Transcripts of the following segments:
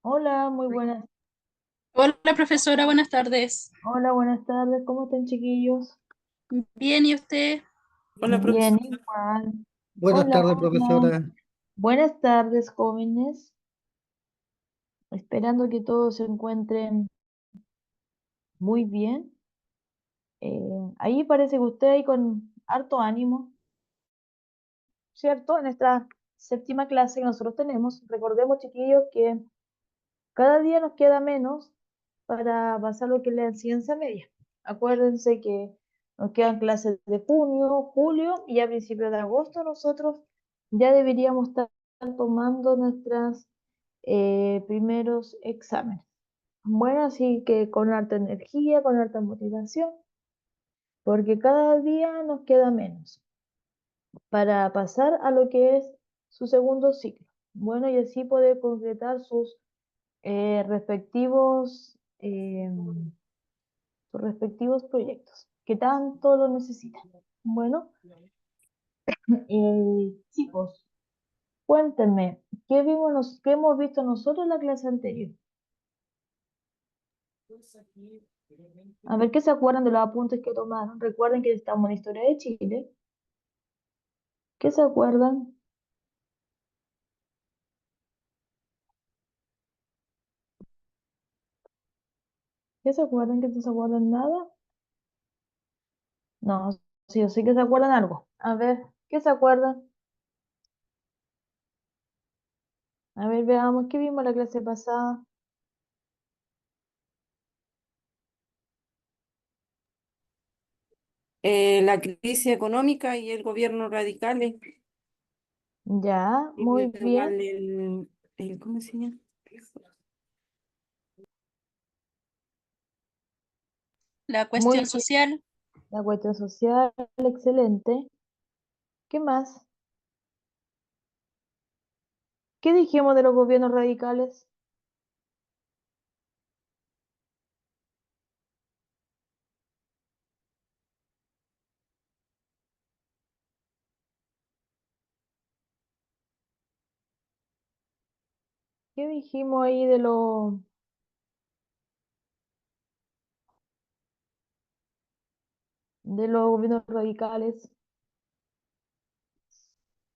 Hola, muy buenas. Hola profesora, buenas tardes. Hola, buenas tardes. ¿Cómo están, chiquillos? Bien, ¿y usted? Hola, Bien, profesora. igual. Buenas Hola, tardes, hola. profesora. Buenas tardes, jóvenes. Esperando que todos se encuentren muy bien. Ahí parece que usted ahí con harto ánimo, ¿cierto? En esta séptima clase que nosotros tenemos, recordemos, chiquillos, que cada día nos queda menos para pasar lo que es la enseñanza media. Acuérdense que nos quedan clases de junio, julio y a principios de agosto nosotros ya deberíamos estar tomando nuestros primeros exámenes. Bueno, así que con harta energía, con harta motivación, porque cada día nos queda menos para pasar a lo que es su segundo ciclo. Bueno, y así poder concretar respectivos sus respectivos proyectos que tanto lo necesitan. Bueno, chicos, cuéntenme, ¿qué hemos visto nosotros en la clase anterior? A ver qué se acuerdan de los apuntes que tomaron. Recuerden que estamos en Historia de Chile. ¿Qué se acuerdan? ¿Qué se acuerdan? ¿Que no se acuerdan nada? No, sí, yo sé que se acuerdan algo. A ver, ¿qué se acuerdan? A ver, veamos, ¿qué vimos la clase pasada? La crisis económica y el gobierno radicales. Ya, muy bien. Igual ¿cómo se llama? La Muy cuestión bien. social. La cuestión social, excelente. ¿Qué más? ¿Qué dijimos de los gobiernos radicales? ¿Qué dijimos ahí de los gobiernos radicales?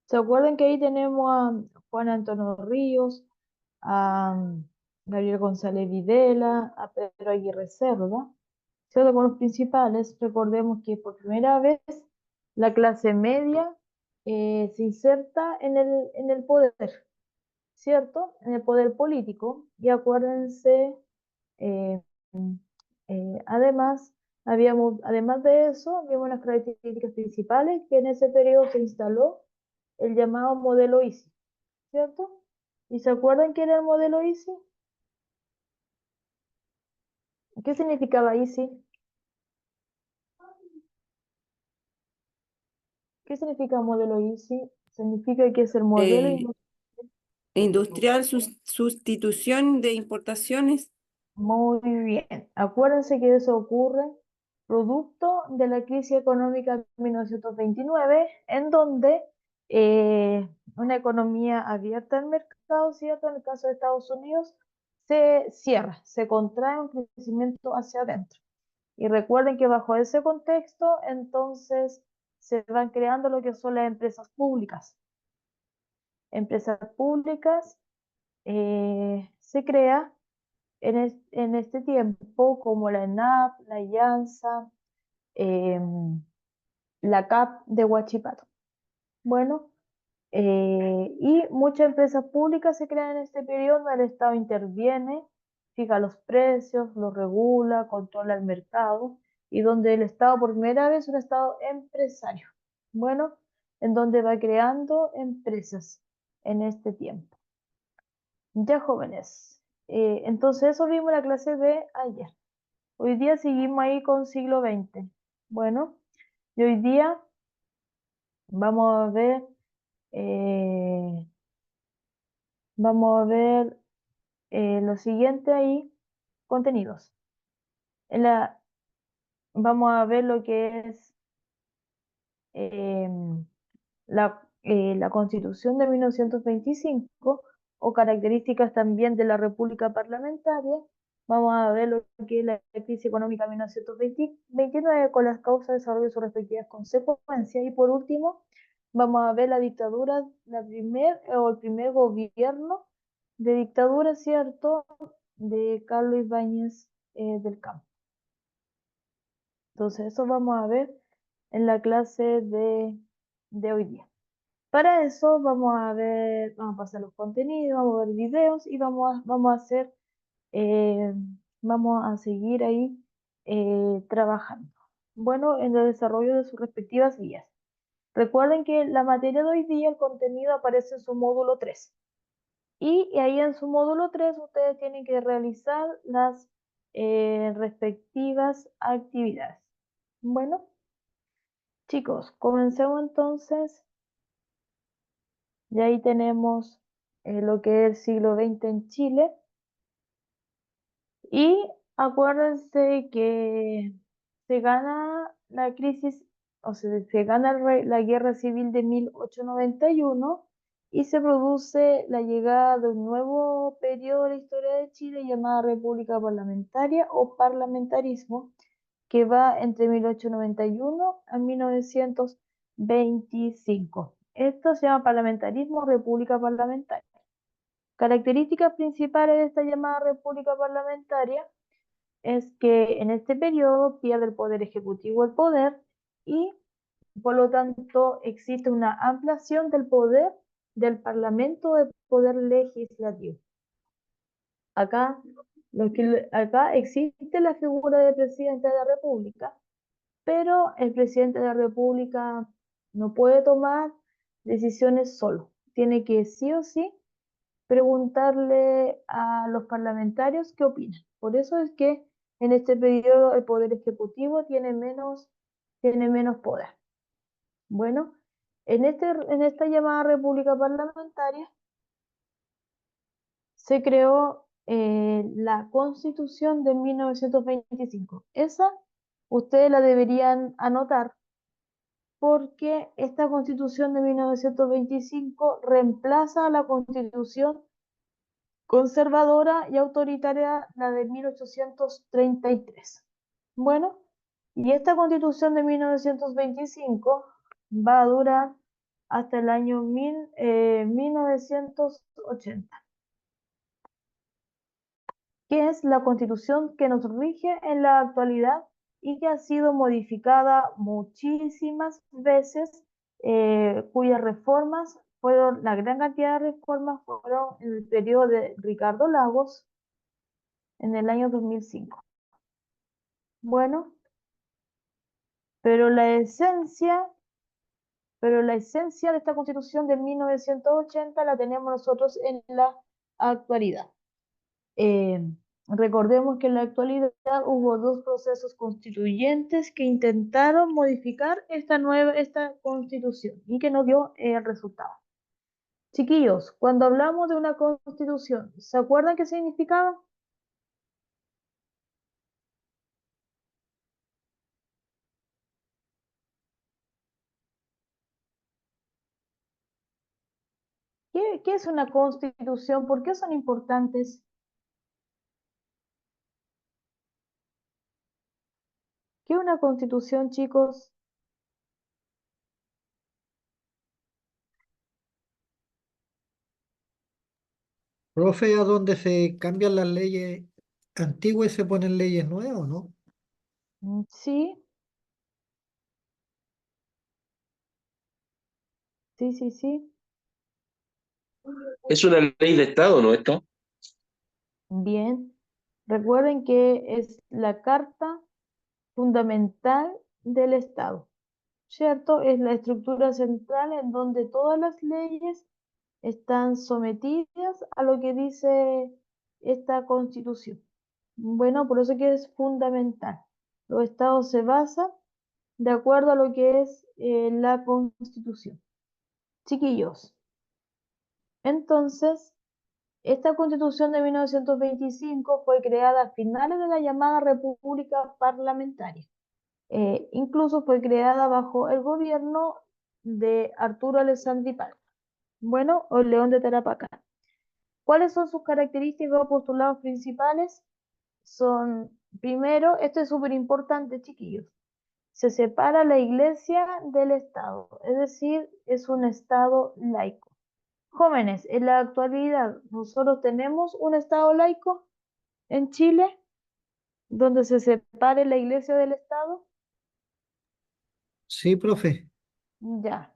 ¿Se acuerdan que ahí tenemos a Juan Antonio Ríos, a Gabriel González Videla, a Pedro Aguirre Cerda? ¿Cierto? Con los principales, recordemos que por primera vez la clase media se inserta en el poder, ¿cierto? En el poder político. Y acuérdense, eh, además, además de eso, vimos las características principales que en ese periodo se instaló el llamado modelo ISI, ¿cierto? ¿Y se acuerdan qué era el modelo ISI? ¿Qué significaba ISI? ¿Qué significa modelo ISI? Significa que es el modelo Eh, Industrial, sustitución de importaciones. muy bien. Acuérdense que eso ocurre producto de la crisis económica de 1929, en donde una economía abierta al mercado, ¿cierto? En el caso de Estados Unidos, se cierra, se contrae un crecimiento hacia adentro. Y recuerden que bajo ese contexto, entonces, se van creando lo que son las empresas públicas. Empresas públicas se crea en este tiempo, como la ENAP, la IANSA, la CAP de Huachipato. Bueno, y muchas empresas públicas se crean en este periodo donde el Estado interviene, fija los precios, los regula, controla el mercado y donde el Estado por primera vez es un Estado empresario. Bueno, en donde va creando empresas en este tiempo. Ya jóvenes, entonces eso vimos en la clase de ayer. Hoy día seguimos ahí con siglo XX. Bueno, y hoy día vamos a ver, eh, vamos a ver lo siguiente ahí, contenidos. En la, vamos a ver lo que es la Constitución de 1925 o características también de la república parlamentaria. Vamos a ver lo que es la crisis económica de 1929 con las causas de desarrollo y sus respectivas consecuencias. Y por último, vamos a ver la dictadura, el primer gobierno de dictadura, ¿cierto?, de Carlos Ibáñez del Campo. Entonces, eso vamos a ver en la clase de hoy día. Para eso vamos a pasar los contenidos, vamos a ver videos y vamos a seguir ahí trabajando. Bueno, en el desarrollo de sus respectivas guías. Recuerden que la materia de hoy día, el contenido aparece en su módulo 3. Y ahí en su módulo 3 ustedes tienen que realizar las respectivas actividades. Bueno, chicos, comencemos entonces. Y ahí tenemos lo que es el siglo XX en Chile. Y acuérdense que se gana la crisis, o sea, se gana la guerra civil de 1891 y se produce la llegada de un nuevo periodo de la historia de Chile llamada República Parlamentaria o parlamentarismo, que va entre 1891 a 1925. Esto se llama parlamentarismo o república parlamentaria. Características principales de esta llamada república parlamentaria es que en este periodo pierde el poder ejecutivo el poder y por lo tanto existe una ampliación del poder del parlamento de poder legislativo. Acá existe la figura del presidente de la República, pero el presidente de la República no puede tomar decisiones solo. Tiene que sí o sí preguntarle a los parlamentarios qué opinan. Por eso es que en este periodo el poder ejecutivo tiene menos poder. Bueno, en esta llamada república parlamentaria se creó la Constitución de 1925. Esa ustedes la deberían anotar porque esta Constitución de 1925 reemplaza a la Constitución conservadora y autoritaria, la de 1833. Bueno, y esta Constitución de 1925 va a durar hasta el año 1980, que es la Constitución que nos rige en la actualidad y que ha sido modificada muchísimas veces, cuyas reformas fueron, la gran cantidad de reformas fueron en el periodo de Ricardo Lagos en el año 2005. Bueno, pero la esencia de esta Constitución de 1980 la tenemos nosotros en la actualidad. Recordemos que en la actualidad hubo dos procesos constituyentes que intentaron modificar esta Constitución y que no dio el resultado. Chiquillos, cuando hablamos de una Constitución, ¿se acuerdan qué significaba? ¿Qué es una Constitución? ¿Por qué son importantes? ¿Qué es una Constitución, chicos? Profe, ¿a dónde se cambian las leyes antiguas y se ponen leyes nuevas, no? Sí, sí, sí, sí. Es una ley de Estado, ¿no? Esto. Bien. Recuerden que es la Carta Fundamental del Estado, ¿cierto? Es la estructura central en donde todas las leyes están sometidas a lo que dice esta Constitución. Bueno, por eso que es fundamental. Los estados se basan de acuerdo a lo que es la Constitución. Chiquillos, entonces, esta Constitución de 1925 fue creada a finales de la llamada República Parlamentaria. Incluso fue creada bajo el gobierno de Arturo Alessandri Palma. Bueno, o León de Tarapacá. ¿Cuáles son sus características o postulados principales? Son, primero, esto es súper importante, chiquillos, se separa la iglesia del Estado, es decir, es un Estado laico. Jóvenes, en la actualidad, nosotros tenemos un Estado laico en Chile, donde se separe la iglesia del Estado. Sí, profe. Ya.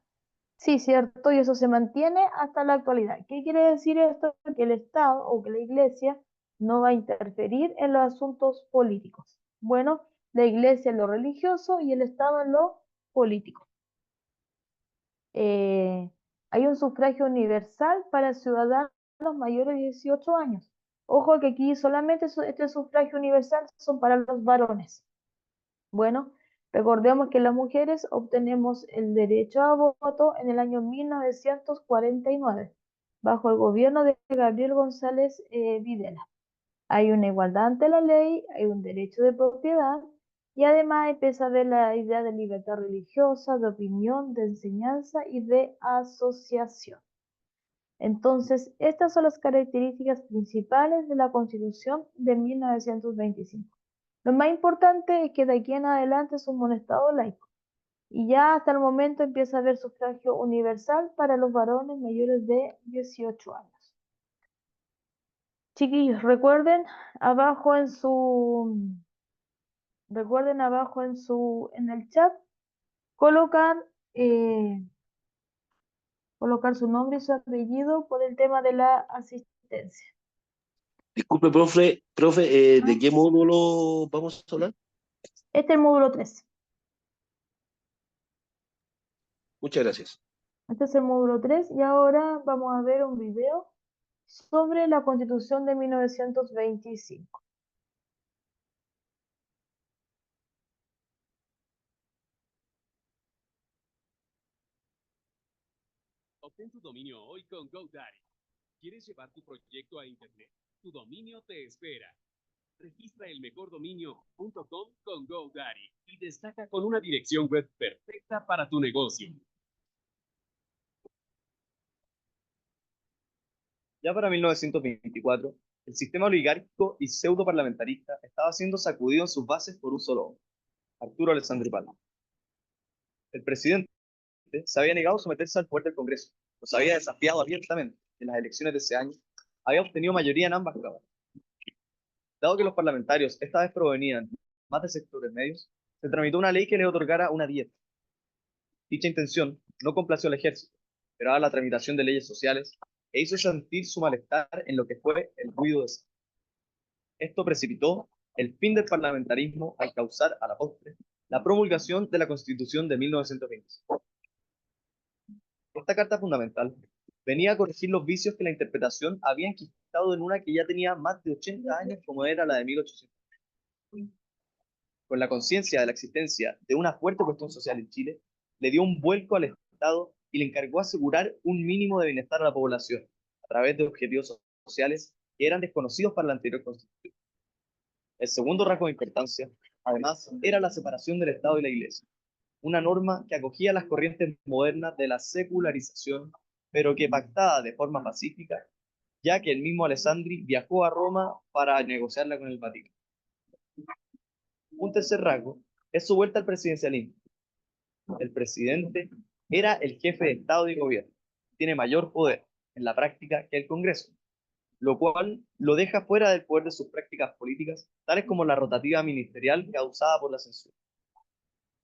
Sí, cierto, y eso se mantiene hasta la actualidad. ¿Qué quiere decir esto? Que el Estado o que la Iglesia no va a interferir en los asuntos políticos. Bueno, la Iglesia en lo religioso y el Estado en lo político. Eh, Hay un sufragio universal para ciudadanos mayores de 18 años. Ojo que aquí solamente este sufragio universal son para los varones. Bueno, recordemos que las mujeres obtenemos el derecho a voto en el año 1949, bajo el gobierno de Gabriel González Videla. Hay una igualdad ante la ley, hay un derecho de propiedad y además empieza a ver la idea de libertad religiosa, de opinión, de enseñanza y de asociación. Entonces, estas son las características principales de la Constitución de 1925. Lo más importante es que de aquí en adelante somos un Estado laico y ya hasta el momento empieza a haber sufragio universal para los varones mayores de 18 años. Chiquillos, en el chat colocar, eh, colocar su nombre y su apellido por el tema de la asistencia. Disculpe, profe, ¿de qué módulo vamos a hablar? Este es el módulo 3. Muchas gracias. Este es el módulo 3 y ahora vamos a ver un video sobre la Constitución de 1925. Obtén tu dominio hoy con GoDaddy. ¿Quieres llevar tu proyecto a Internet? Tu dominio te espera. Registra el mejordominio.com con GoDaddy y destaca con una dirección web perfecta para tu negocio. Ya para 1924, el sistema oligárquico y pseudo-parlamentarista estaba siendo sacudido en sus bases por un solo hombre, Arturo Alessandri Palma. El presidente se había negado a someterse al poder del Congreso, los había desafiado abiertamente en las elecciones de ese año, había obtenido mayoría en ambas cámaras. Dado que los parlamentarios esta vez provenían más de sectores medios, se tramitó una ley que le otorgara una dieta. Dicha intención no complació al ejército, pero a la tramitación de leyes sociales e hizo sentir su malestar en lo que fue el ruido de sangre. Esto precipitó el fin del parlamentarismo al causar a la postre la promulgación de la Constitución de 1925. Esta carta fundamental venía a corregir los vicios que la interpretación había enquistado en una que ya tenía más de 80 años como era la de 1800. Con la conciencia de la existencia de una fuerte cuestión social en Chile, le dio un vuelco al Estado y le encargó asegurar un mínimo de bienestar a la población a través de objetivos sociales que eran desconocidos para la anterior Constitución. El segundo rasgo de importancia, además, era la separación del Estado y la Iglesia, una norma que acogía las corrientes modernas de la secularización, pero que pactada de forma pacífica, ya que el mismo Alessandri viajó a Roma para negociarla con el Vaticano. Un tercer rasgo es su vuelta al presidencialismo. El presidente era el jefe de Estado y gobierno, tiene mayor poder en la práctica que el Congreso, lo cual lo deja fuera del poder de sus prácticas políticas, tales como la rotativa ministerial causada por la censura.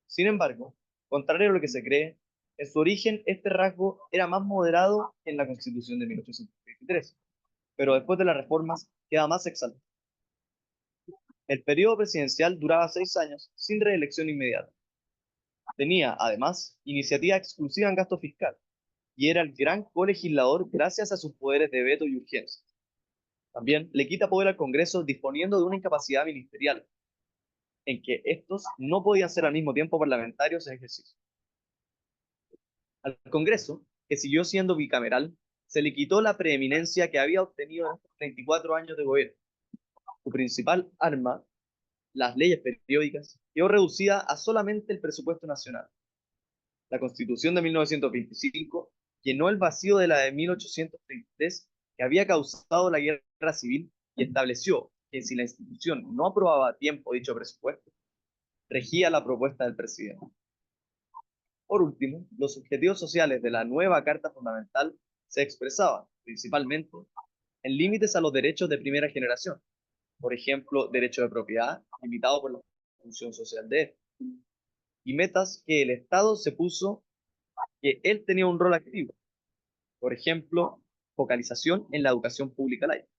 Sin embargo, contrario a lo que se cree, en su origen este rasgo era más moderado que en la Constitución de 1823, pero después de las reformas queda más exaltado. El periodo presidencial duraba 6 años sin reelección inmediata. Tenía, además, iniciativa exclusiva en gasto fiscal y era el gran colegislador gracias a sus poderes de veto y urgencia. También le quita poder al Congreso disponiendo de una incapacidad ministerial, en que estos no podían ser al mismo tiempo parlamentarios en ejercicio. Al Congreso, que siguió siendo bicameral, se le quitó la preeminencia que había obtenido en estos 34 años de gobierno. Su principal arma, las leyes periódicas, quedó reducida a solamente el presupuesto nacional. La Constitución de 1925 llenó el vacío de la de 1833, que había causado la guerra civil y estableció que si la institución no aprobaba a tiempo dicho presupuesto, regía la propuesta del presidente. Por último, los objetivos sociales de la nueva Carta Fundamental se expresaban, principalmente, en límites a los derechos de primera generación, por ejemplo, derecho de propiedad, limitado por la función social de él, y metas que el Estado se puso que él tenía un rol activo, por ejemplo, focalización en la educación pública laica.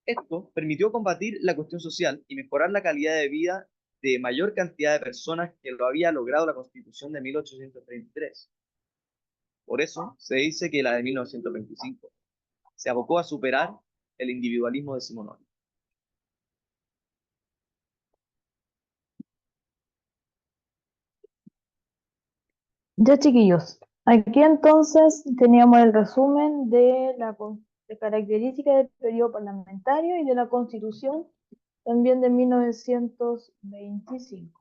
Esto permitió combatir la cuestión social y mejorar la calidad de vida de mayor cantidad de personas que lo había logrado la Constitución de 1833. Por eso se dice que la de 1925 se abocó a superar el individualismo decimonónico. Ya, chiquillos, aquí entonces teníamos el resumen de de características del periodo parlamentario y de la Constitución también de 1925.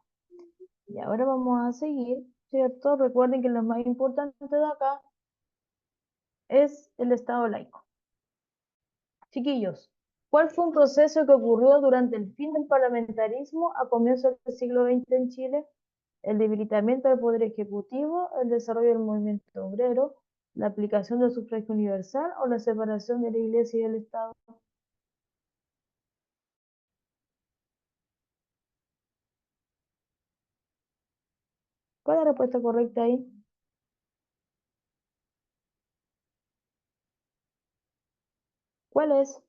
Y ahora vamos a seguir, ¿cierto? Recuerden que lo más importante de acá es el Estado laico. Chiquillos, ¿cuál fue un proceso que ocurrió durante el fin del parlamentarismo a comienzos del siglo XX en Chile? El debilitamiento del poder ejecutivo, el desarrollo del movimiento obrero, la aplicación del sufragio universal o la separación de la Iglesia y del Estado. ¿Cuál es la respuesta correcta ahí? ¿Cuál es?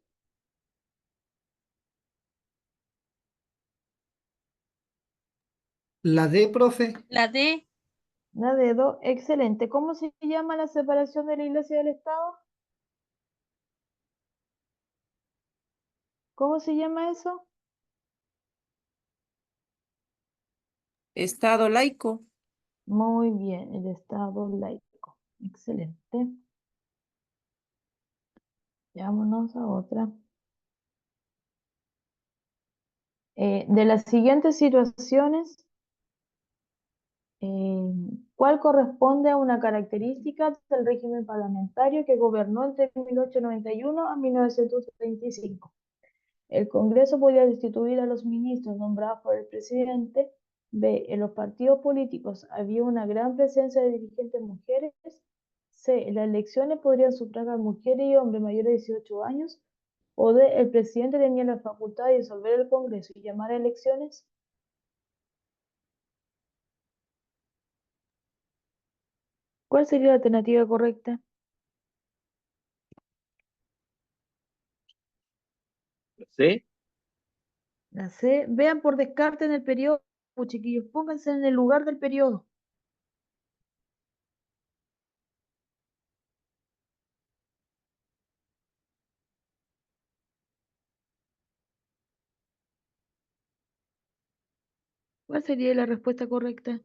La D, profe, La D, La dedo, excelente. ¿Cómo se llama la separación de la Iglesia y del Estado? ¿Cómo se llama eso? Estado laico. Muy bien, el Estado laico. Excelente. Vámonos a otra. De las siguientes situaciones, ¿cuál corresponde a una característica del régimen parlamentario que gobernó entre 1891 a 1935? El Congreso podía destituir a los ministros nombrados por el presidente. B. En los partidos políticos había una gran presencia de dirigentes mujeres. C. En las elecciones podrían sufragar mujeres y hombres mayores de 18 años. O D. El presidente tenía la facultad de disolver el Congreso y llamar a elecciones. ¿Cuál sería la alternativa correcta? ¿Sí? La C. Vean por descarte en el periodo, chiquillos. Pónganse en el lugar del periodo. ¿Cuál sería la respuesta correcta?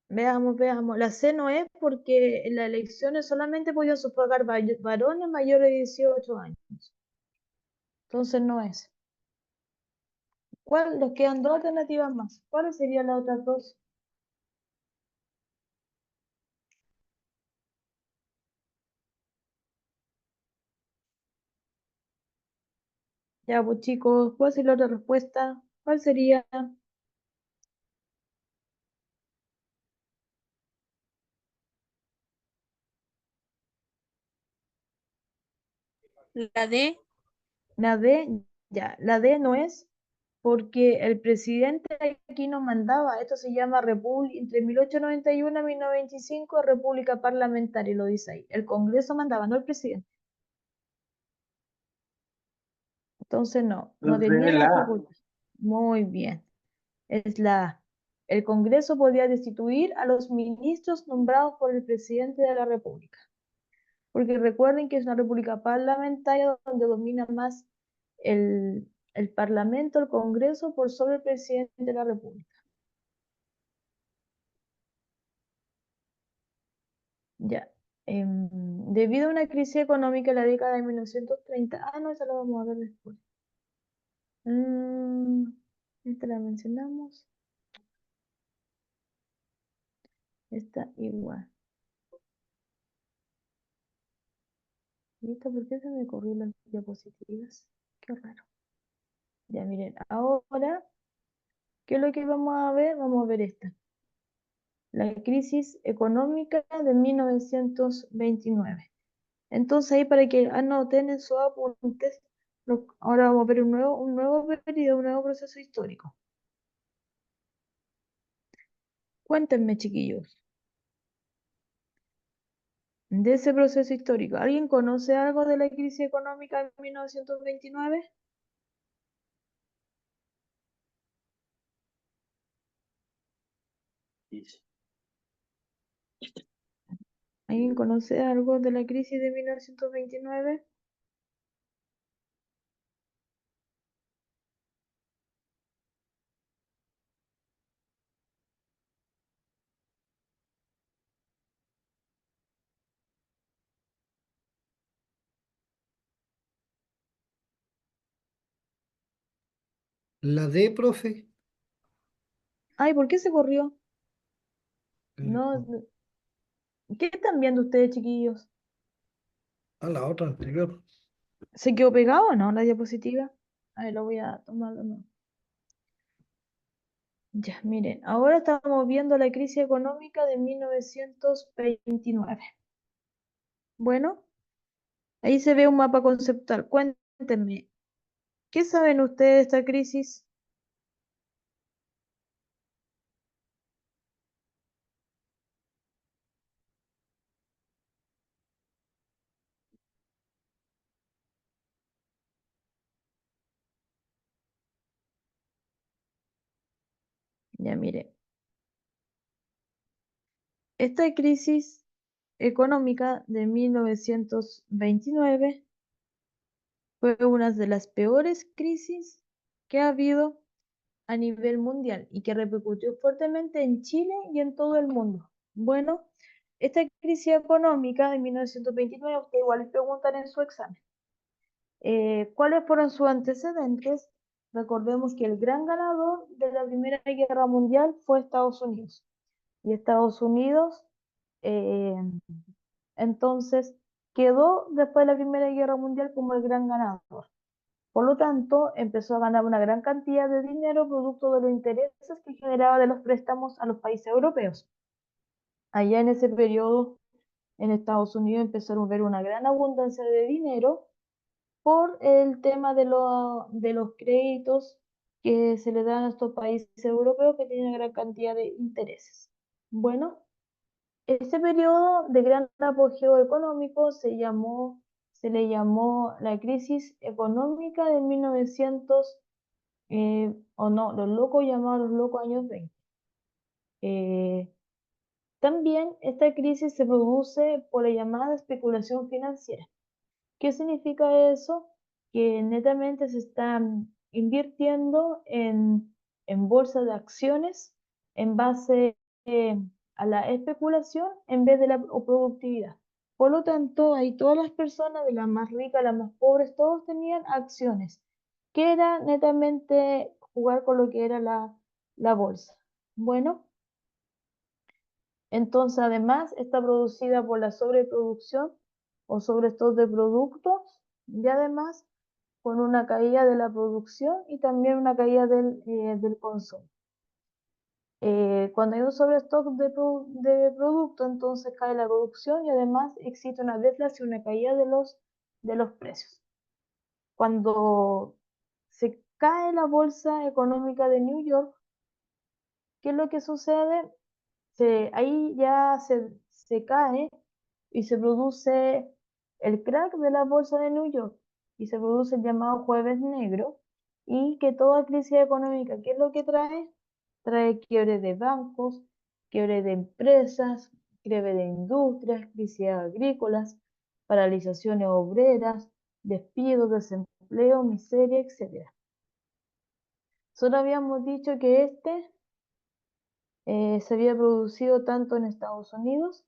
Veamos, veamos. La C no es porque en las elecciones solamente podían sufragar varones mayores de 18 años. Entonces no es. ¿Cuál? Nos quedan dos alternativas más. ¿Cuáles serían las otras dos? Ya, pues chicos, ¿cuál sería la otra respuesta? ¿Cuál sería? la D, La D, ya, la D no es porque el presidente aquí no mandaba. Esto se llama república, entre 1891 y 1925, república parlamentaria, lo dice ahí. El Congreso mandaba, no el presidente. Entonces no tenía la facultad. Muy bien. Es la A. El Congreso podía destituir a los ministros nombrados por el presidente de la República. Porque recuerden que es una república parlamentaria donde domina más el Parlamento, el Congreso, por sobre el presidente de la República. Ya. Debido a una crisis económica en la década de 1930, no, esa la vamos a ver después. Esta la mencionamos. Esta igual. ¿Y esta por qué se me corrió las diapositivas? Qué raro. Ya miren, ahora, ¿qué es lo que vamos a ver? Vamos a ver esta. La crisis económica de 1929. Entonces ahí para que anoten en sus apuntes, ahora vamos a ver un nuevo periodo, un nuevo proceso histórico. Cuéntenme, chiquillos, de ese proceso histórico. ¿Alguien conoce algo de la crisis económica de 1929? ¿Alguien conoce algo de la crisis de 1929? La D, profe. Ay, ¿por qué se corrió? Eh, No, ¿qué están viendo ustedes, chiquillos? a la otra anterior. ¿Se quedó pegado o no la diapositiva? A ver, lo voy a tomar de nuevo. Ya, miren, ahora estamos viendo la crisis económica de 1929. Bueno, ahí se ve un mapa conceptual. Cuéntenme, ¿qué saben ustedes de esta crisis? Ya, miren, esta crisis económica de 1929 fue una de las peores crisis que ha habido a nivel mundial y que repercutió fuertemente en Chile y en todo el mundo. Bueno, esta crisis económica de 1929, ustedes igual les preguntan en su examen, ¿cuáles fueron sus antecedentes? Recordemos que el gran ganador de la Primera Guerra Mundial fue Estados Unidos. Y Estados Unidos, eh, entonces, quedó después de la Primera Guerra Mundial como el gran ganador. Por lo tanto, empezó a ganar una gran cantidad de dinero producto de los intereses que generaba de los préstamos a los países europeos. Allá en ese periodo, en Estados Unidos empezaron a ver una gran abundancia de dinero por el tema de los créditos que se le dan a estos países europeos que tienen una gran cantidad de intereses. Bueno, ese periodo de gran apogeo económico se le llamó la crisis económica de 1900, o no, los locos llamados los locos años 20. También esta crisis se produce por la llamada especulación financiera. ¿Qué significa eso? Que netamente se están invirtiendo en bolsa de acciones en base a la especulación en vez de la productividad. Por lo tanto, ahí todas las personas, de las más ricas a las más pobres, todos tenían acciones, que era netamente jugar con lo que era la bolsa. Bueno, entonces además está producida por la sobreproducción o sobrestock de productos y además con una caída de la producción y también una caída del consumo. Cuando hay un sobrestock de producto, entonces cae la producción y además existe una deflación, una caída de los precios. Cuando se cae la bolsa económica de New York, ¿qué es lo que sucede? Ahí ya se cae y se produce el crack de la bolsa de New York y se produce el llamado jueves negro y que toda crisis económica, ¿qué es lo que trae? Trae quiebre de bancos, quiebre de empresas, quiebre de industrias, crisis agrícolas, paralizaciones obreras, despidos, desempleo, miseria, etc. Solo habíamos dicho que se había producido tanto en Estados Unidos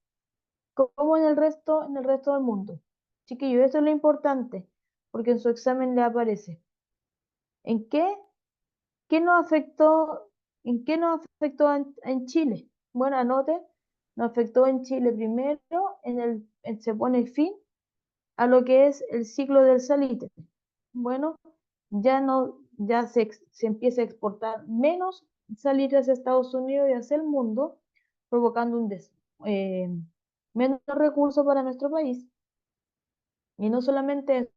como en el resto del mundo. Chiquillos, esto es lo importante, porque en su examen le aparece. ¿En qué? ¿Qué nos afectó? ¿En qué nos afectó en Chile? Bueno, anote, nos afectó en Chile primero, se pone fin a lo que es el ciclo del salitre. Bueno, ya se empieza a exportar menos salitre hacia Estados Unidos y hacia el mundo, provocando menos recursos para nuestro país. Y no solamente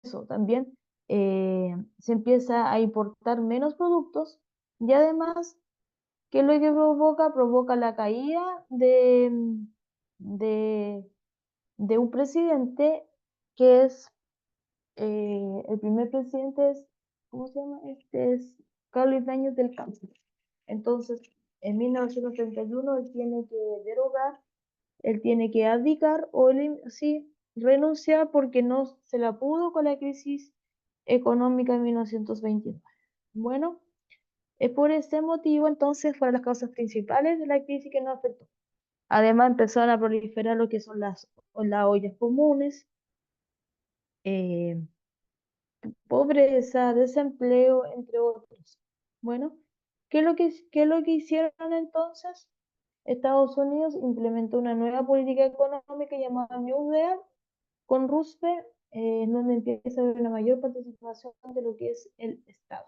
eso, también se empieza a importar menos productos y además, ¿qué es lo que provoca? Provoca la caída de, de un presidente que es, el primer presidente es, ¿cómo se llama? Este es Carlos Ibáñez del Campo. Entonces, en 1931 él tiene que derogar, él tiene que abdicar o sí, renunciar porque no se la pudo con la crisis económica de 1929. Bueno, es por este motivo, entonces, fueron las causas principales de la crisis que nos afectó. Además, empezaron a proliferar lo que son las ollas comunes, eh, pobreza, desempleo, entre otros. Bueno, qué es lo que hicieron entonces? Estados Unidos implementó una nueva política económica llamada New Deal con Roosevelt, en donde empieza a haber una mayor participación de lo que es el Estado.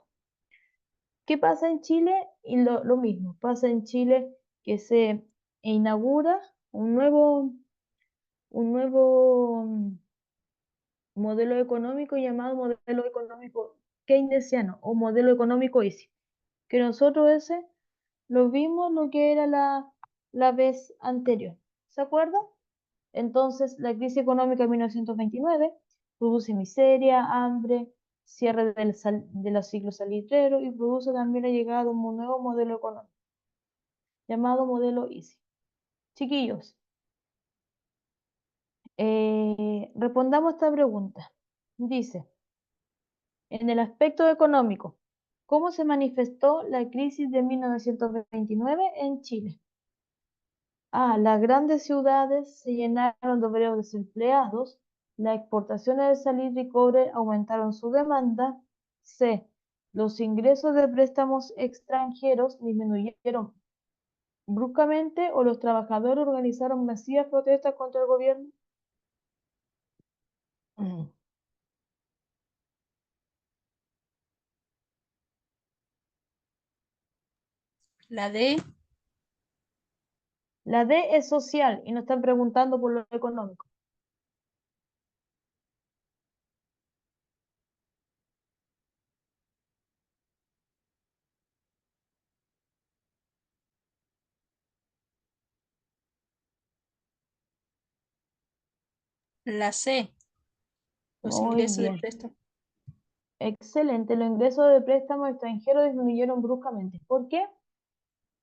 ¿Qué pasa en Chile? Y lo mismo, pasa en Chile que se inaugura un nuevo modelo económico llamado modelo económico keynesiano o modelo económico easy, que nosotros ese lo vimos lo que era la vez anterior. ¿Se acuerdan? Entonces, la crisis económica de 1929 produce miseria, hambre, cierre de los ciclos salitreros y produce también la llegada de un nuevo modelo económico llamado modelo easy. Chiquillos, respondamos esta pregunta. Dice, en el aspecto económico, ¿cómo se manifestó la crisis de 1929 en Chile? A. Las grandes ciudades se llenaron de obreros desempleados. Las exportaciones de salitre y cobre aumentaron su demanda. C. Los ingresos de préstamos extranjeros disminuyeron bruscamente o los trabajadores organizaron masivas protestas contra el gobierno. La D, La D es social y nos están preguntando por lo económico. la C, los Muy ingresos de bien. préstamo. Excelente. Los ingresos de préstamos extranjeros disminuyeron bruscamente. ¿Por qué?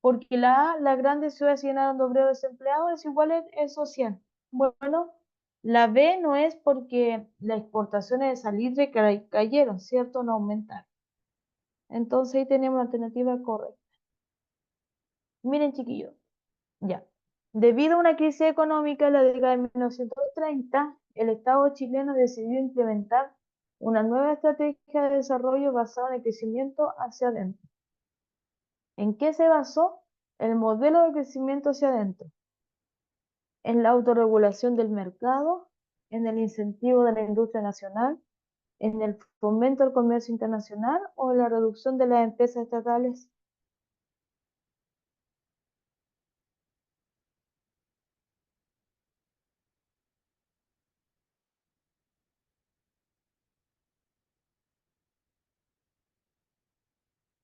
Porque las grandes ciudades se llenaron de obreros desempleados, es igual, es social. Bueno, la B no es porque las exportaciones de salitre cayeron, ¿cierto? No aumentaron. Entonces ahí tenemos la alternativa correcta. Miren, chiquillos, ya. Debido a una crisis económica en la década de 1930, el Estado chileno decidió implementar una nueva estrategia de desarrollo basada en el crecimiento hacia adentro. ¿En qué se basó el modelo de crecimiento hacia adentro? En la autorregulación del mercado, en el incentivo de la industria nacional, en el fomento del comercio internacional o en la reducción de las empresas estatales.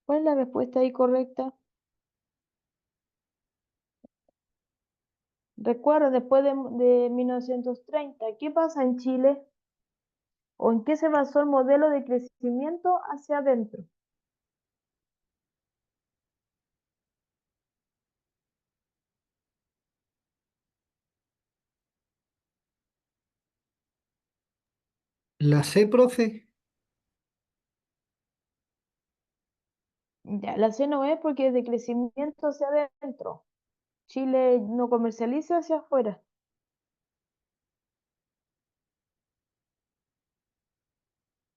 ¿Cuál es la respuesta ahí correcta? Recuerda, después de 1930, ¿qué pasa en Chile? ¿O en qué se basó el modelo de crecimiento hacia adentro? La C, profe. Ya, la C no es porque es de crecimiento hacia adentro. Chile no comercializa hacia afuera.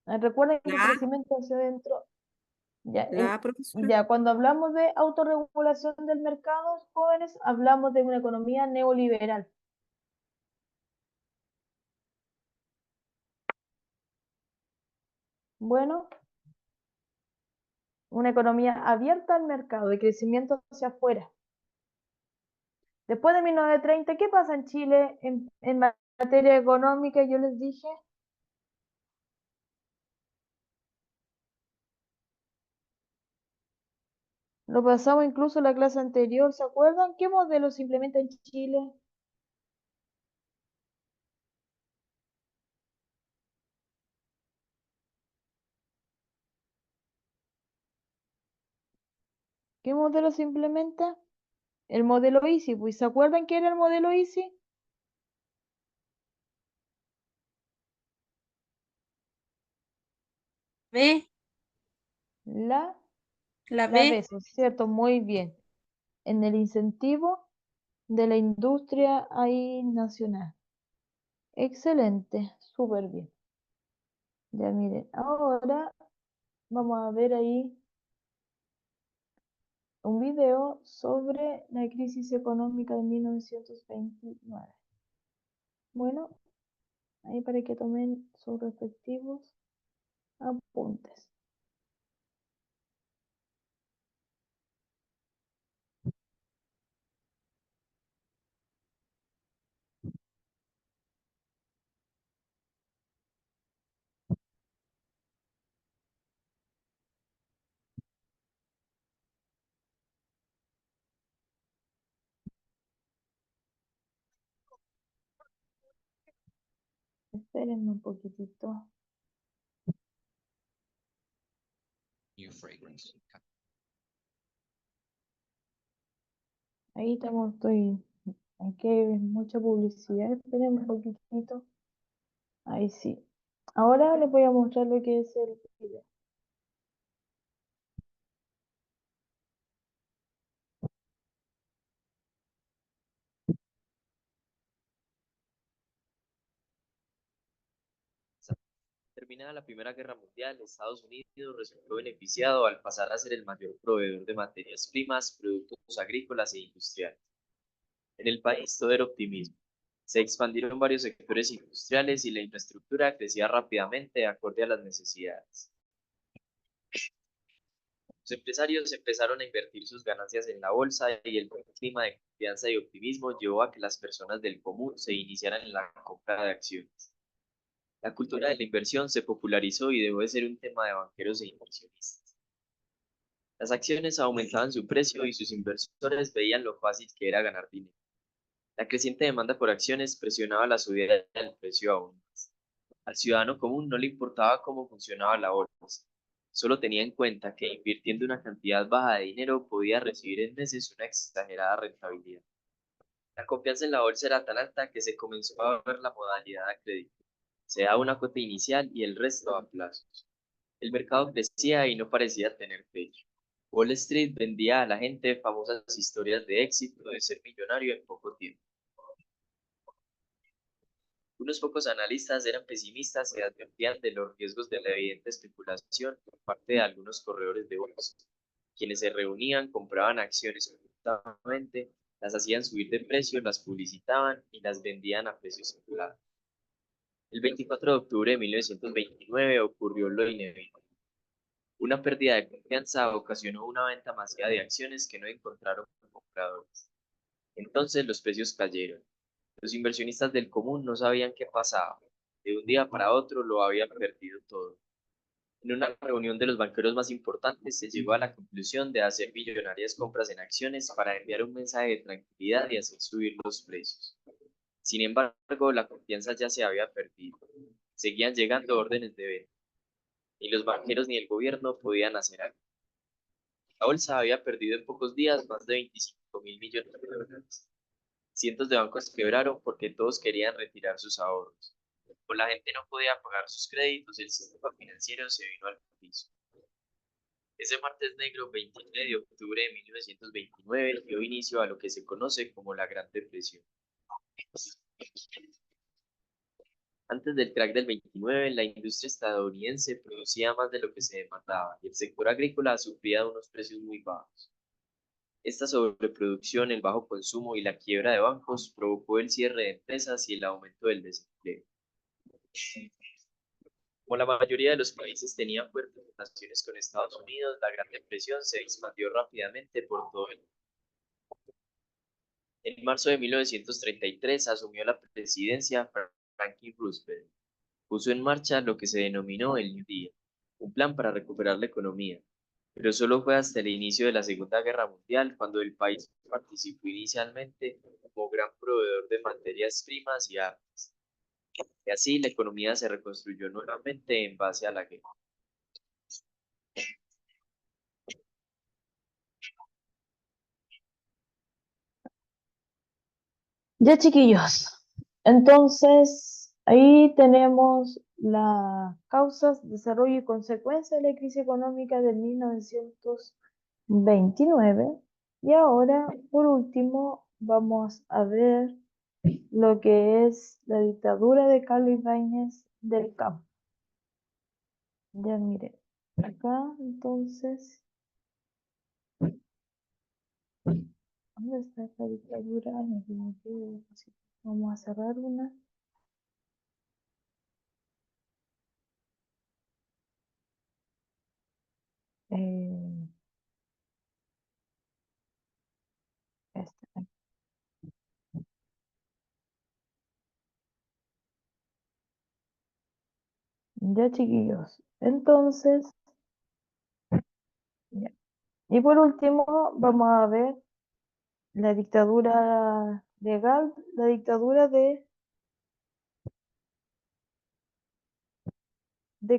Recuerden que La A, crecimiento hacia adentro Ya, La profesora. ya cuando hablamos de autorregulación del mercado, jóvenes, hablamos de una economía neoliberal. Bueno, una economía abierta al mercado, de crecimiento hacia afuera. Después de 1930, ¿qué pasa en Chile en materia económica? Yo les dije, lo pasamos incluso en la clase anterior, ¿se acuerdan? ¿Qué modelo se implementa en Chile? ¿Qué modelo se implementa? El modelo Easy, pues, ¿se acuerdan qué era el modelo Easy? B, La, la la B. B, eso es cierto, muy bien. En el incentivo de la industria ahí nacional. Excelente, súper bien. Ya miren, ahora vamos a ver ahí un video sobre la crisis económica de 1929. Bueno, ahí para que tomen sus respectivos apuntes. Espérenme un poquitito. Ahí estamos, aquí hay mucha publicidad, espérenme un poquitito. Ahí sí. Ahora les voy a mostrar lo que es el video. Terminada la Primera Guerra Mundial, Estados Unidos resultó beneficiado al pasar a ser el mayor proveedor de materias primas, productos agrícolas e industriales. En el país todo era optimismo. Se expandieron varios sectores industriales y la infraestructura crecía rápidamente acorde a las necesidades. Los empresarios empezaron a invertir sus ganancias en la bolsa y el buen clima de confianza y optimismo llevó a que las personas del común se iniciaran en la compra de acciones. La cultura de la inversión se popularizó y dejó de ser un tema de banqueros e inversionistas. Las acciones aumentaban su precio y sus inversores veían lo fácil que era ganar dinero. La creciente demanda por acciones presionaba la subida del precio aún más. Al ciudadano común no le importaba cómo funcionaba la bolsa, solo tenía en cuenta que invirtiendo una cantidad baja de dinero podía recibir en meses una exagerada rentabilidad. La confianza en la bolsa era tan alta que se comenzó a ver la modalidad de crédito. Se da una cuota inicial y el resto a plazos. El mercado crecía y no parecía tener techo. Wall Street vendía a la gente famosas historias de éxito de ser millonario en poco tiempo. Unos pocos analistas eran pesimistas y advertían de los riesgos de la evidente especulación por parte de algunos corredores de bolsa, quienes se reunían, compraban acciones conjuntamente, las hacían subir de precio, las publicitaban y las vendían a precios inflados. El 24 de octubre de 1929 ocurrió lo inevitable. Una pérdida de confianza ocasionó una venta masiva de acciones que no encontraron compradores. Entonces los precios cayeron. Los inversionistas del común no sabían qué pasaba. De un día para otro lo habían perdido todo. En una reunión de los banqueros más importantes se llegó a la conclusión de hacer millonarias compras en acciones para enviar un mensaje de tranquilidad y hacer subir los precios. Sin embargo, la confianza ya se había perdido. Seguían llegando órdenes de venta. Ni los banqueros ni el gobierno podían hacer algo. La bolsa había perdido en pocos días más de 25.000 millones de dólares. Cientos de bancos quebraron porque todos querían retirar sus ahorros. Como la gente no podía pagar sus créditos, el sistema financiero se vino al piso. Ese martes negro, 29 de octubre de 1929, dio inicio a lo que se conoce como la Gran Depresión. Antes del crack del 29, la industria estadounidense producía más de lo que se demandaba y el sector agrícola sufría de unos precios muy bajos. Esta sobreproducción, el bajo consumo y la quiebra de bancos provocó el cierre de empresas y el aumento del desempleo. Como la mayoría de los países tenían fuertes relaciones con Estados Unidos, la Gran Depresión se expandió rápidamente por todo el mundo. En marzo de 1933 asumió la presidencia Franklin Roosevelt. Puso en marcha lo que se denominó el New Deal, un plan para recuperar la economía, pero solo fue hasta el inicio de la Segunda Guerra Mundial cuando el país participó inicialmente como gran proveedor de materias primas y armas. Y así la economía se reconstruyó nuevamente en base a la guerra. Ya, chiquillos, entonces ahí tenemos las causas, desarrollo y consecuencias de la crisis económica de 1929. Y ahora, por último, vamos a ver lo que es la dictadura de Carlos Ibáñez del Campo. Ya miren, acá entonces, ¿dónde está esta dictadura? Me equivoqué, vamos a cerrar una. Esta. Ya, chiquillos, entonces, ya. Y por último, vamos a ver la dictadura legal, la dictadura de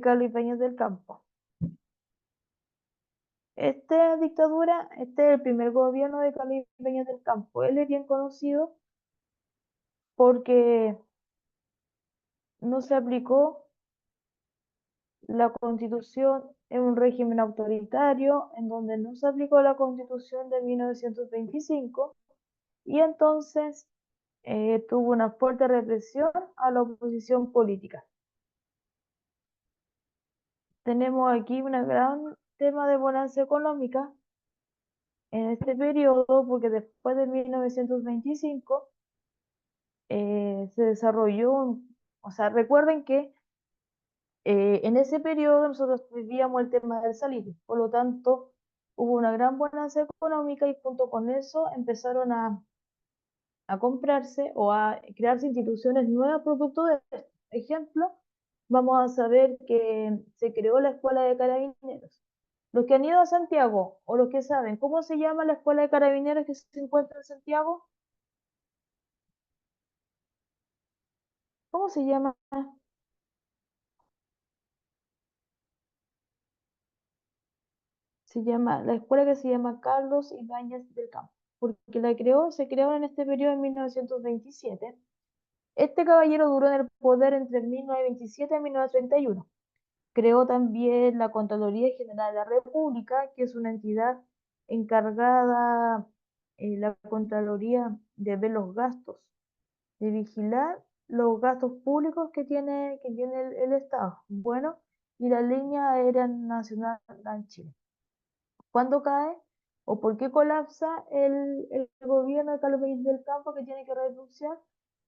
Carlos Ibáñez del Campo. Esta dictadura, este es el primer gobierno de Carlos Ibáñez del Campo. Él es bien conocido porque no se aplicó la constitución en un régimen autoritario, en donde no se aplicó la constitución de 1925, y entonces tuvo una fuerte represión a la oposición política. Tenemos aquí un gran tema de bonanza económica en este periodo, porque después de 1925 se desarrolló, o sea, recuerden que en ese periodo nosotros vivíamos el tema del salitre, por lo tanto hubo una gran bonanza económica y junto con eso empezaron a comprarse o a crearse instituciones nuevas producto de esto. Ejemplo, vamos a saber que se creó la Escuela de Carabineros. Los que han ido a Santiago o los que saben cómo se llama la Escuela de Carabineros que se encuentra en Santiago, ¿cómo se llama? Se llama la escuela que se llama Carlos Ibáñez del Campo, porque se creó en este periodo en 1927. Este caballero duró en el poder entre 1927 y 1931. Creó también la Contraloría General de la República, que es una entidad encargada, la Contraloría, de ver los gastos, de vigilar los gastos públicos que tiene el Estado. Bueno, y la línea aérea nacional en Chile. ¿Cuándo cae o por qué colapsa el gobierno de Carlos Ibáñez del Campo, que tiene que renunciar?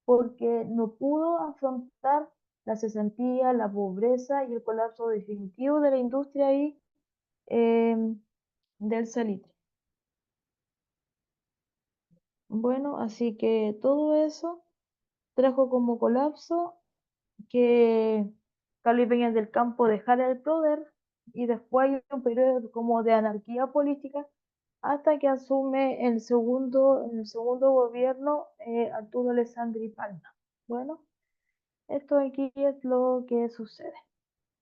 Porque no pudo afrontar la cesantía, la pobreza y el colapso definitivo de la industria ahí, del salitre. Bueno, así que todo eso trajo como colapso que Carlos Ibáñez del Campo dejara el poder, y después hay un periodo como de anarquía política hasta que asume en el segundo gobierno, Arturo Alessandri Palma. Bueno, esto aquí es lo que sucede.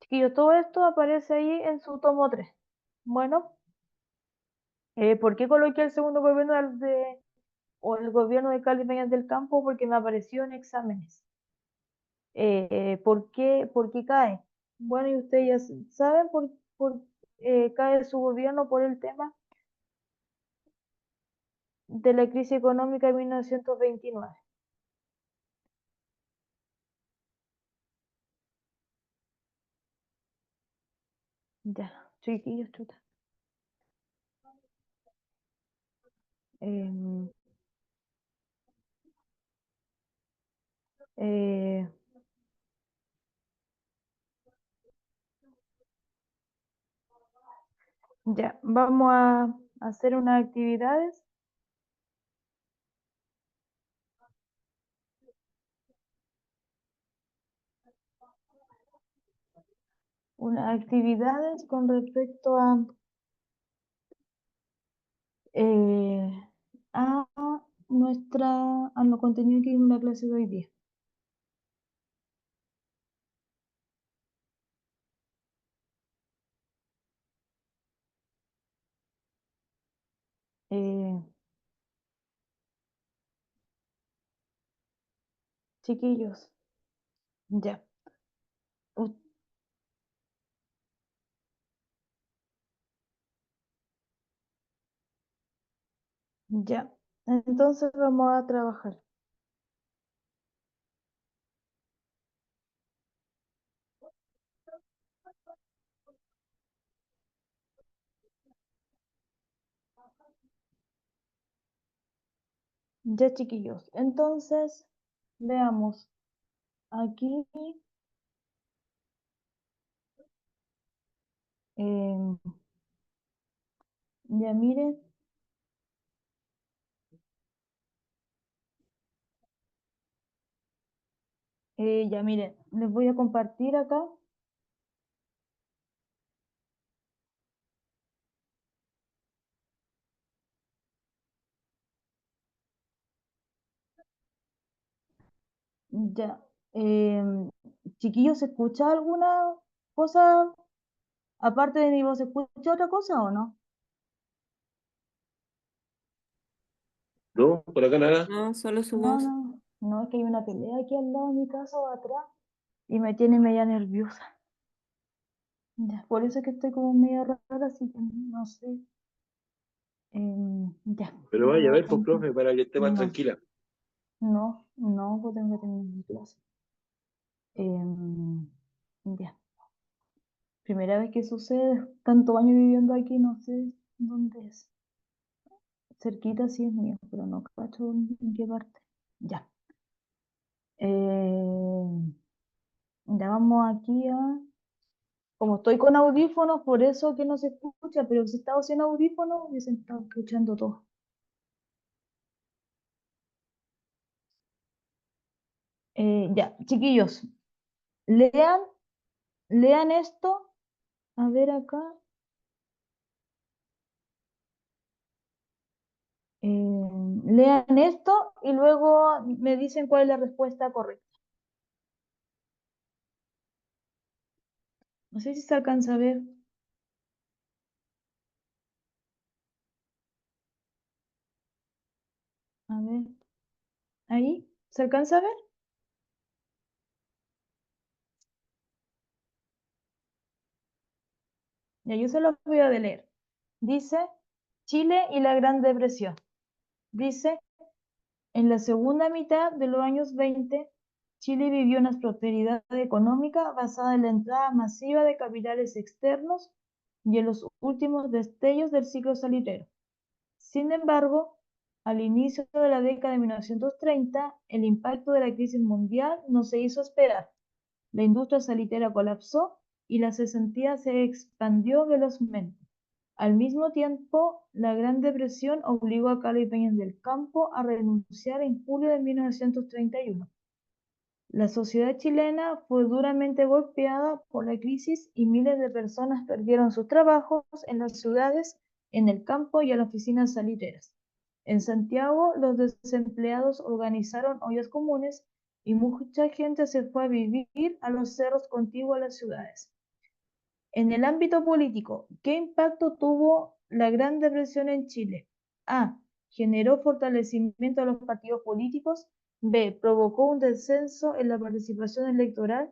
Chiquillos, todo esto aparece ahí en su tomo 3. Bueno, ¿por qué coloqué el segundo gobierno o el gobierno de Carlos Ibáñez del Campo? Porque me apareció en exámenes. ¿Por qué cae? Bueno, y ustedes ya saben por cae su gobierno por el tema de la crisis económica de 1929. Ya, chiquillos, chuta. Em, eh, ya, vamos a hacer unas actividades. Unas actividades con respecto eh, a a lo contenido que vimos en la clase de hoy día. Eh, chiquillos, ya. u- Ya, entonces vamos a trabajar. Ya, chiquillos, entonces veamos aquí. em, ya miren, ya miren, les voy a compartir acá. Ya, chiquillos, ¿se escucha alguna cosa aparte de mi voz? ¿Se escucha otra cosa o no? No, por acá nada. No, solo su No, voz. no, no, es que hay una pelea aquí al lado de mi casa o atrás y me tiene media nerviosa. Ya, por eso es que estoy como medio rara, así que no sé. Ya, Pero vaya a ver, pues, profe, para que esté más no, tranquila. no, pues tengo que terminar mi clase. Ya, primera vez que sucede, tantos años viviendo aquí, no sé dónde es. Cerquita sí es mío, pero no cacho en qué parte. Ya. Ya vamos aquí como estoy con audífonos, por eso que no se escucha, pero si estaba sin audífonos, hubiesen estado escuchando todo. Ya, chiquillos, lean, lean esto. A ver acá. Lean esto y luego me dicen cuál es la respuesta correcta. No sé si se alcanza a ver. A ver, ahí, ¿se alcanza a ver? Ya, yo se los voy a leer. Dice, Chile y la Gran Depresión. Dice, en la segunda mitad de los años 20, Chile vivió una prosperidad económica basada en la entrada masiva de capitales externos y en los últimos destellos del ciclo salitrero. Sin embargo, al inicio de la década de 1930, el impacto de la crisis mundial no se hizo esperar. La industria salitera colapsó y la cesantía se expandió velozmente. Al mismo tiempo, la Gran Depresión obligó a calipeños del campo a renunciar en julio de 1931. La sociedad chilena fue duramente golpeada por la crisis y miles de personas perdieron sus trabajos en las ciudades, en el campo y en las oficinas saliteras. En Santiago, los desempleados organizaron ollas comunes y mucha gente se fue a vivir a los cerros contiguos a las ciudades. En el ámbito político, ¿qué impacto tuvo la Gran Depresión en Chile? A. Generó fortalecimiento de los partidos políticos. B. Provocó un descenso en la participación electoral.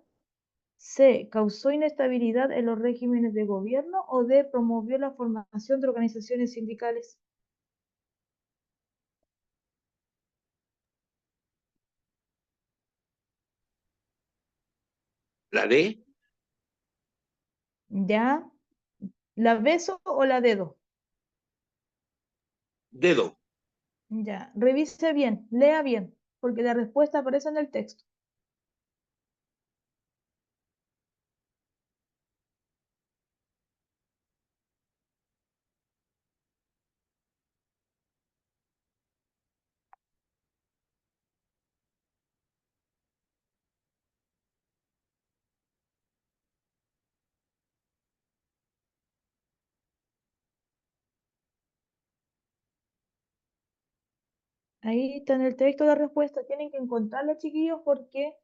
C. Causó inestabilidad en los regímenes de gobierno. O D. Promovió la formación de organizaciones sindicales. ¿La D? ¿Ya? ¿La beso o la dedo? Dedo. Ya, revise bien, lea bien, porque la respuesta aparece en el texto. Ahí está en el texto la respuesta. Tienen que encontrarla, chiquillos, porque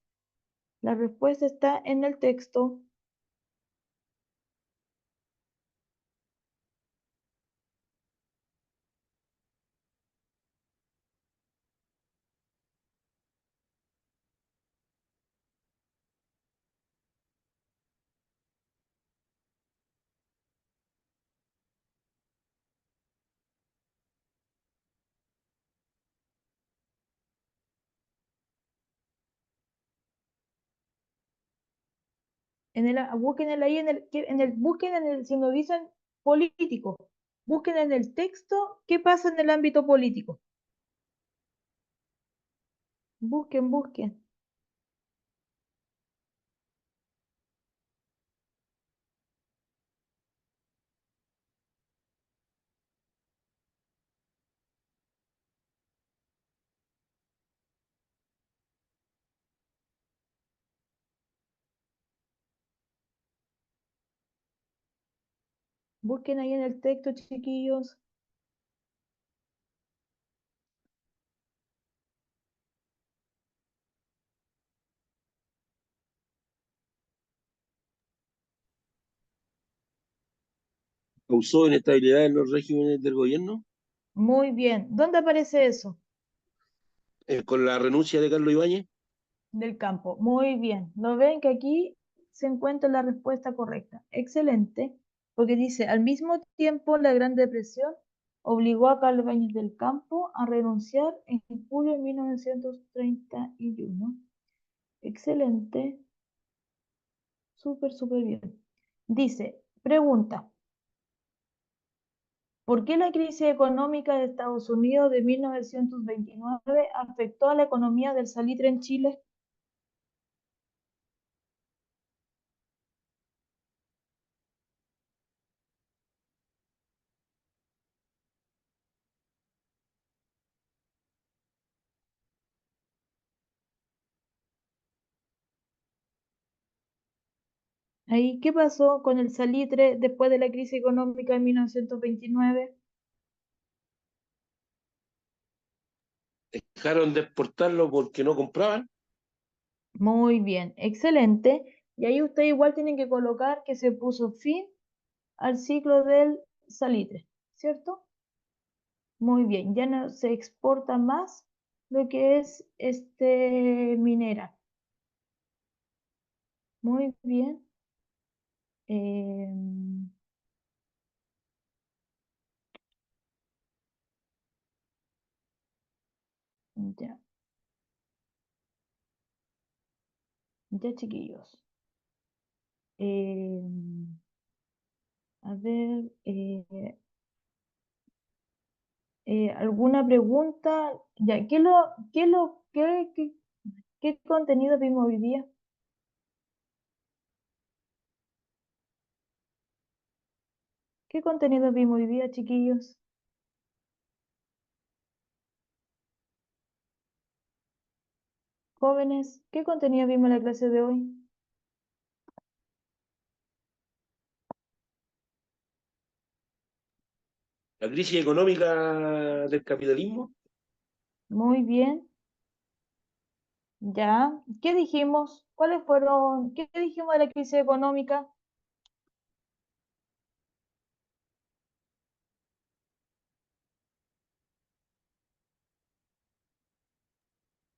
la respuesta está en el texto. Busquen ahí busquen si nos dicen político, busquen en el texto qué pasa en el ámbito político. Busquen, busquen. Busquen ahí en el texto, chiquillos. Causó inestabilidad en los regímenes del gobierno. Muy bien. ¿Dónde aparece eso? Con la renuncia de Carlos Ibáñez. Del campo. Muy bien. ¿No ven que aquí se encuentra la respuesta correcta? Excelente. Porque dice, al mismo tiempo, la Gran Depresión obligó a Carlos Ibáñez del Campo a renunciar en julio de 1931. Excelente. Súper, súper bien. Dice, pregunta, ¿por qué la crisis económica de Estados Unidos de 1929 afectó a la economía del salitre en Chile? Ahí, ¿qué pasó con el salitre después de la crisis económica de 1929? Dejaron de exportarlo porque no compraban. Muy bien, excelente. Y ahí usted igual tiene que colocar que se puso fin al ciclo del salitre, ¿cierto? Muy bien, ya no se exporta más lo que es minera. Muy bien. Em, ya, ya chiquillos. Em, a ver, ¿alguna pregunta? Ya, qué contenido vimos hoy día? ¿Qué contenido vimos hoy día, chiquillos? Jóvenes, ¿qué contenido vimos en la clase de hoy? La crisis económica del capitalismo. Muy bien. Ya, ¿qué dijimos? ¿Qué dijimos de la crisis económica?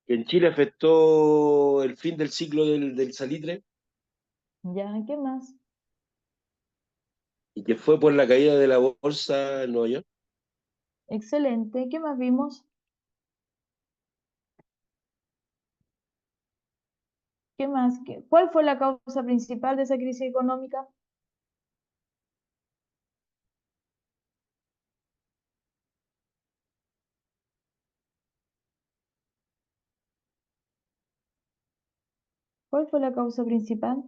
En Chile afectó el fin del ciclo del salitre Ya, ¿qué más? y que fue por la caída de la bolsa en Nueva York. Excelente. ¿Qué más vimos? ¿Qué más? ¿Cuál fue la causa principal de esa crisis económica? ¿Cuál fue la causa principal?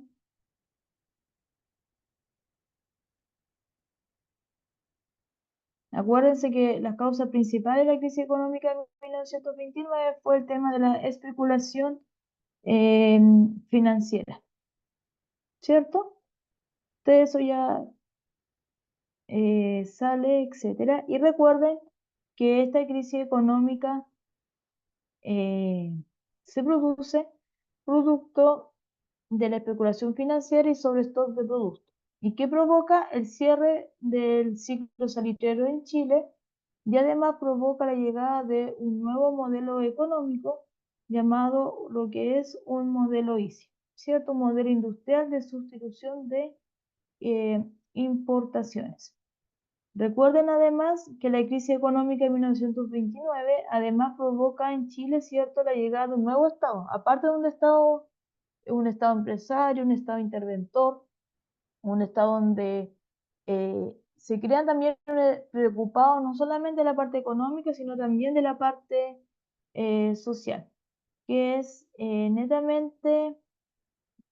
Acuérdense que la causa principal de la crisis económica de 1929 fue el tema de la especulación financiera, ¿cierto? De eso ya sale, etcétera. Y recuerden que esta crisis económica se produce producto de la especulación financiera y sobrestock de productos. ¿Y qué provoca? El cierre del ciclo salitrero en Chile y además provoca la llegada de un nuevo modelo económico llamado lo que es un modelo ISI, ¿cierto? Un modelo industrial de sustitución de importaciones. Recuerden además que la crisis económica de 1929 además provoca en Chile, ¿cierto?, la llegada de un nuevo Estado, aparte de un Estado empresario, un Estado interventor, un Estado donde se crean también preocupados no solamente de la parte económica, sino también de la parte social, que es netamente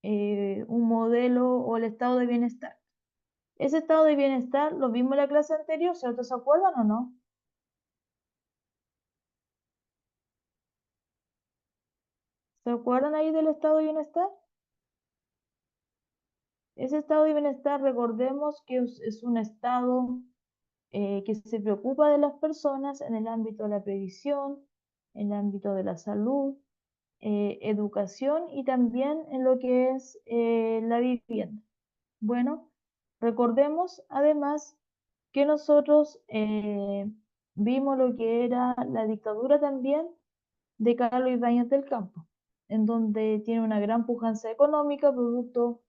un modelo o el estado de bienestar. Ese estado de bienestar lo vimos en la clase anterior, ¿cierto? ¿Se acuerdan o no? ¿Se acuerdan ahí del estado de bienestar? Ese estado de bienestar, recordemos que es un estado que se preocupa de las personas en el ámbito de la previsión, en el ámbito de la salud, educación y también en lo que es la vivienda. Bueno, recordemos además que nosotros vimos lo que era la dictadura también de Carlos Ibáñez del Campo, en donde tiene una gran pujanza económica producto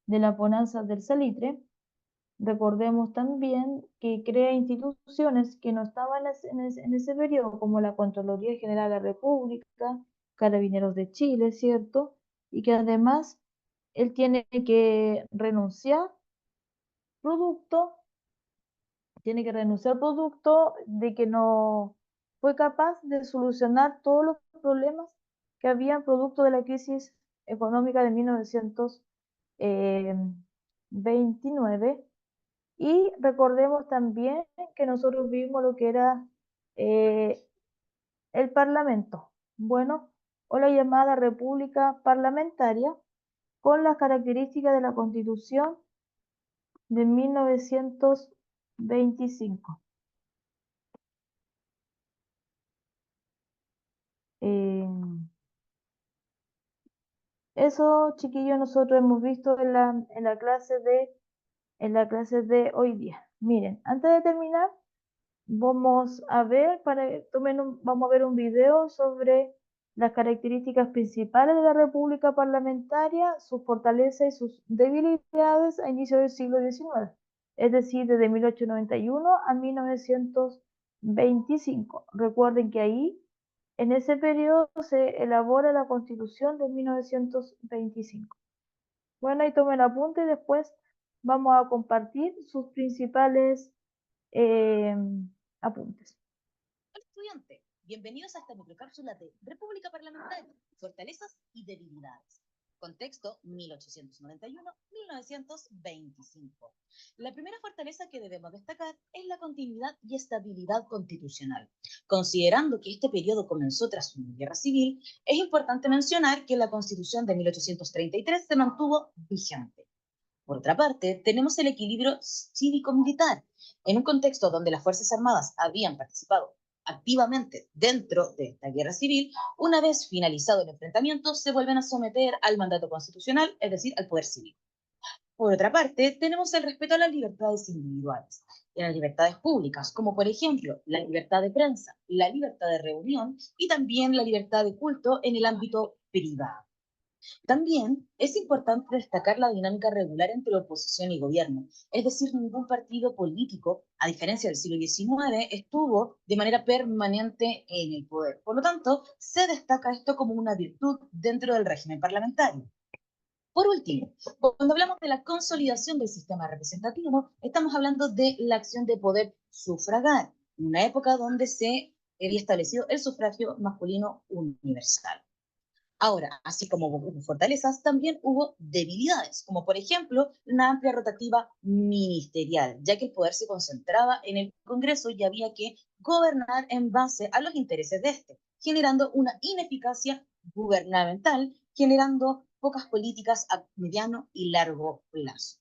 de las bonanzas del salitre. Recordemos también que crea instituciones que no estaban en ese periodo, como la Contraloría General de la República, Carabineros de Chile, ¿cierto? Y que además él tiene que renunciar producto de que no fue capaz de solucionar todos los problemas que habían producto de la crisis económica de 1929. Y recordemos también que nosotros vimos lo que era el Parlamento, bueno, o la llamada República Parlamentaria, con las características de la Constitución de 1925. Eso, chiquillos, nosotros hemos visto en la clase de hoy día. Miren, antes de terminar, vamos a ver un video sobre las características principales de la República Parlamentaria, sus fortalezas y sus debilidades a inicio del siglo XIX, es decir, desde 1891 a 1925. Recuerden que ahí, en ese periodo, se elabora la Constitución de 1925. Bueno, ahí tomen apunte y después vamos a compartir sus principales apuntes. Hola estudiante, bienvenidos a esta microcápsula de República Parlamentaria, fortalezas y debilidades. Contexto 1891-1925. La primera fortaleza que debemos destacar es la continuidad y estabilidad constitucional. Considerando que este periodo comenzó tras una guerra civil, es importante mencionar que la Constitución de 1833 se mantuvo vigente. Por otra parte, tenemos el equilibrio cívico-militar. En un contexto donde las Fuerzas Armadas habían participado activamente dentro de esta guerra civil, una vez finalizado el enfrentamiento, se vuelven a someter al mandato constitucional, es decir, al poder civil. Por otra parte, tenemos el respeto a las libertades individuales y a las libertades públicas, como por ejemplo la libertad de prensa, la libertad de reunión y también la libertad de culto en el ámbito privado. También es importante destacar la dinámica regular entre oposición y gobierno, es decir, ningún partido político, a diferencia del siglo XIX, estuvo de manera permanente en el poder. Por lo tanto, se destaca esto como una virtud dentro del régimen parlamentario. Por último, cuando hablamos de la consolidación del sistema representativo, estamos hablando de la acción de poder sufragar, en una época donde se había establecido el sufragio masculino universal. Ahora, así como hubo fortalezas, también hubo debilidades, como por ejemplo una amplia rotativa ministerial, ya que el poder se concentraba en el Congreso y había que gobernar en base a los intereses de este, generando una ineficacia gubernamental, generando pocas políticas a mediano y largo plazo.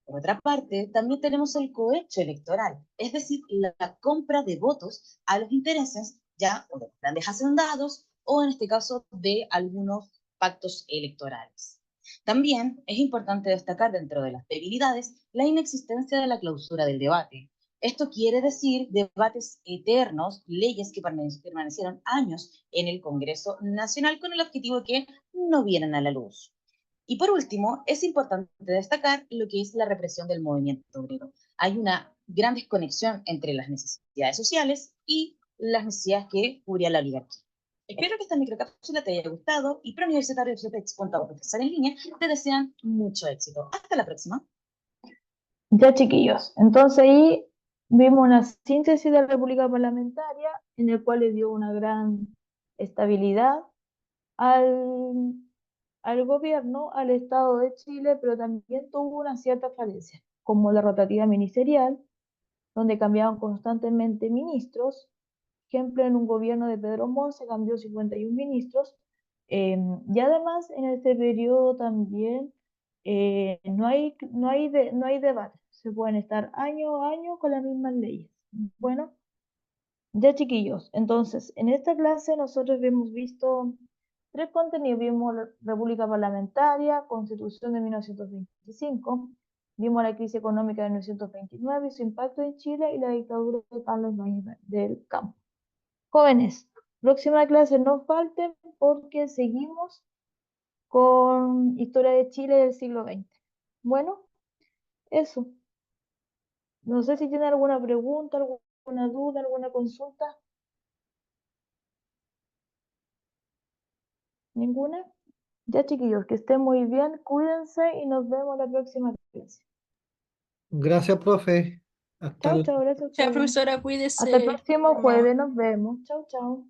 Por otra parte, también tenemos el cohecho electoral, es decir, la compra de votos a los intereses ya o de los grandes hacendados o en este caso de algunos pactos electorales. También es importante destacar dentro de las debilidades la inexistencia de la clausura del debate. Esto quiere decir debates eternos, leyes que permanecieron años en el Congreso Nacional con el objetivo de que no vieran a la luz. Y por último, es importante destacar lo que es la represión del movimiento obrero. Hay una gran desconexión entre las necesidades sociales y las necesidades que cubría la oligarquía. Espero que esta microcápsula te haya gustado y Preuniversitario de Profesor en línea te desean mucho éxito. Hasta la próxima. Ya, chiquillos, entonces ahí vimos una síntesis de la República Parlamentaria en el cual le dio una gran estabilidad al gobierno, al Estado de Chile, pero también tuvo una cierta falencia, como la rotativa ministerial, donde cambiaban constantemente ministros. Por ejemplo, en un gobierno de Pedro Montt se cambió 51 ministros, y además en este periodo también no hay debate, se pueden estar año a año con las mismas leyes. Bueno, ya chiquillos, entonces en esta clase nosotros hemos visto tres contenidos. Vimos la República Parlamentaria, Constitución de 1925, vimos la crisis económica de 1929 y su impacto en Chile y la dictadura de Carlos Ibáñez del Campo. Jóvenes, próxima clase no falten porque seguimos con Historia de Chile del siglo XX. Bueno, eso. No sé si tienen alguna pregunta, alguna duda, alguna consulta. ¿Ninguna? Ya, chiquillos, que estén muy bien, cuídense y nos vemos la próxima clase. Gracias, profe. Hasta Chao, la chao, gracias a Chao, ustedes. profesora, Hasta el cuídese. próximo jueves, nos vemos. Chao, chao.